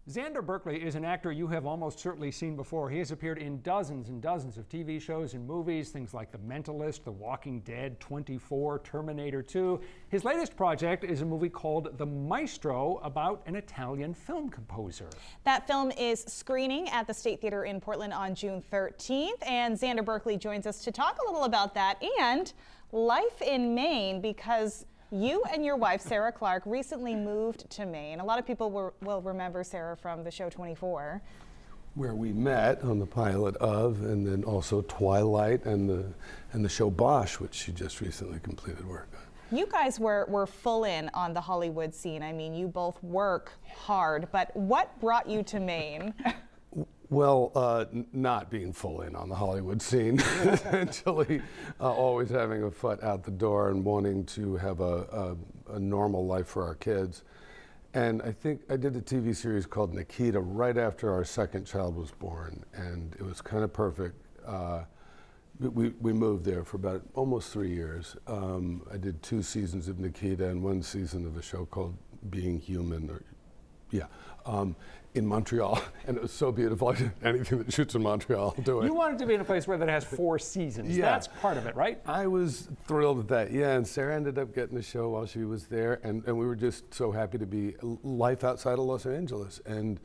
Xander Berkeley is an actor you have almost certainly seen before. He has appeared in dozens and dozens of TV shows and movies, things like The Mentalist, The Walking Dead, 24, Terminator 2. His latest project is a movie called The Maestro about an Italian film composer. That film is screening at the State Theater in Portland on June 13th, and Xander Berkeley joins us to talk a little about that and life in Maine, because you and your wife, Sarah Clark, recently moved to Maine. A lot of people will remember Sarah from the show 24. Where we met on the pilot of, and then also Twilight and the show Bosch, which she just recently completed work on. You guys were full in on the Hollywood scene. I mean, you both work hard, but what brought you to Maine? Well, not being full in on the Hollywood scene, actually always having a foot out the door and wanting to have a normal life for our kids. And I think I did a TV series called Nikita right after our second child was born, and it was kind of perfect. We moved there for about almost 3 years. I did 2 seasons of Nikita and 1 season of a show called Being Human, in Montreal, and it was so beautiful. Anything that shoots in Montreal, I'll do it. You wanted to be in a place where that has 4 seasons. Yeah. That's part of it, right? I was thrilled with that, yeah, and Sarah ended up getting the show while she was there, and we were just so happy to be life outside of Los Angeles, and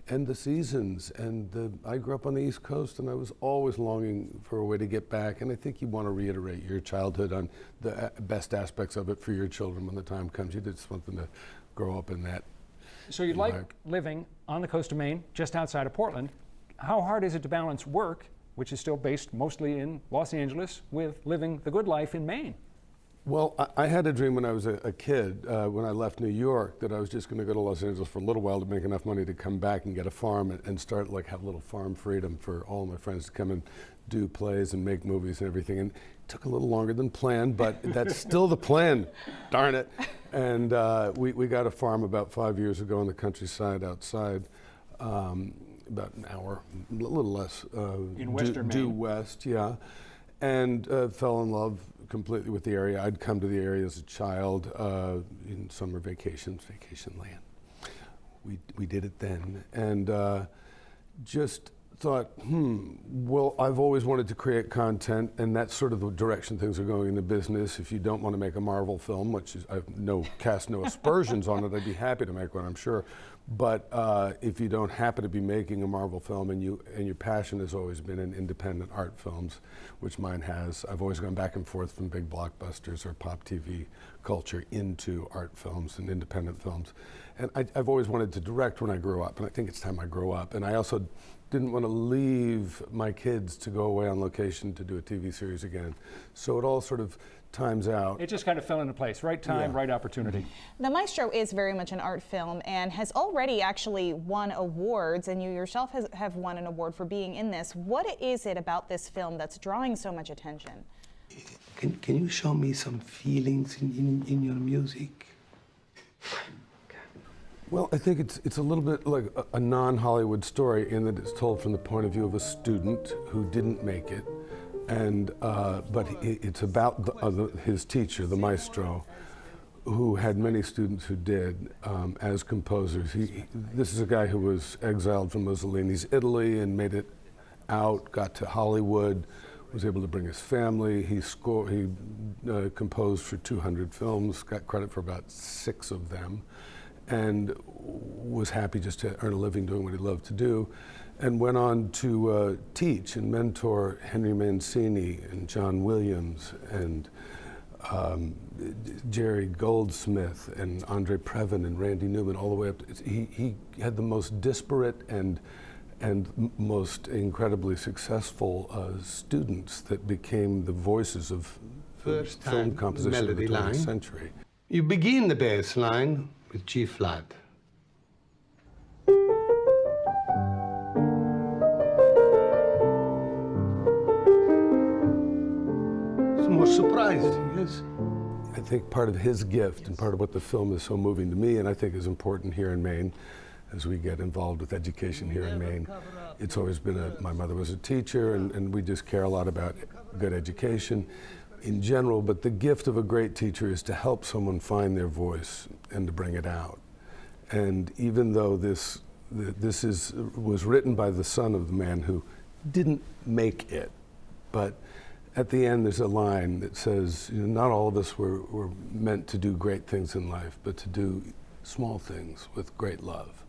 the seasons, and I grew up on the East Coast, and I was always longing for a way to get back, and I think you want to reiterate your childhood on the best aspects of it for your children when the time comes. You just want them to grow up in that. So you like living on the coast of Maine, just outside of Portland. How hard is it to balance work, which is still based mostly in Los Angeles, with living the good life in Maine? Well, I had a dream when I was a kid, when I left New York, that I was just going to go to Los Angeles for a little while to make enough money to come back and get a farm and start have a little farm freedom for all my friends to come and do plays and make movies and everything. And it took a little longer than planned, but that's still the plan, darn it. And we got a farm about 5 years ago in the countryside outside, about an hour, a little less. In western Maine. Due west, yeah. And fell in love completely with the area. I'd come to the area as a child in summer vacations, vacation land. We did it then, and just thought, well, I've always wanted to create content, and that's sort of the direction things are going in the business. If you don't want to make a Marvel film, which is, I've cast no aspersions on it, I'd be happy to make one, I'm sure. But if you don't happen to be making a Marvel film, and your passion has always been in independent art films, which mine has, I've always gone back and forth from big blockbusters or pop TV culture into art films and independent films. And I've always wanted to direct when I grew up, and I think it's time I grow up. And I also didn't want to leave my kids to go away on location to do a TV series again. So it all sort of times out. It just kind of fell into place. Right time, Yeah. right opportunity. The Maestro is very much an art film and has already actually won awards, and you yourself have won an award for being in this. What is it about this film that's drawing so much attention? Can you show me some feelings in your music? Well, I think it's a little bit like a non-Hollywood story in that it's told from the point of view of a student who didn't make it, and but it's about his teacher, the maestro, who had many students who did as composers. This is a guy who was exiled from Mussolini's Italy and made it out, got to Hollywood, was able to bring his family. He composed for 200 films, got credit for about 6 of them, and was happy just to earn a living doing what he loved to do, and went on to teach and mentor Henry Mancini and John Williams and Jerry Goldsmith and Andre Previn and Randy Newman, all the way up. He had the most disparate and most incredibly successful students that became the voices of film composition of the 20th century. You begin the bass line with G flat. It's more surprising, yes? I think part of his gift and part of what the film is so moving to me, and I think is important here in Maine, as we get involved with education here in Maine. It's always been my mother was a teacher, and we just care a lot about good education in general, but the gift of a great teacher is to help someone find their voice and to bring it out. And even though this This was written by the son of the man who didn't make it, but at the end there's a line that says, not all of us were meant to do great things in life, but to do small things with great love.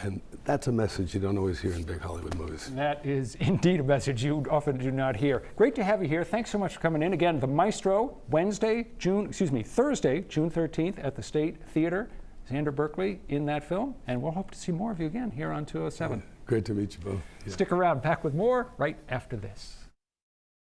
And that's a message you don't always hear in big Hollywood movies. That is indeed a message you often do not hear. Great to have you here. Thanks so much for coming in. Again, The Maestro, Thursday, June 13th at the State Theater. Xander Berkeley in that film, and we'll hope to see more of you again here on 207. Great to meet you both. Yeah. Stick around, back with more right after this.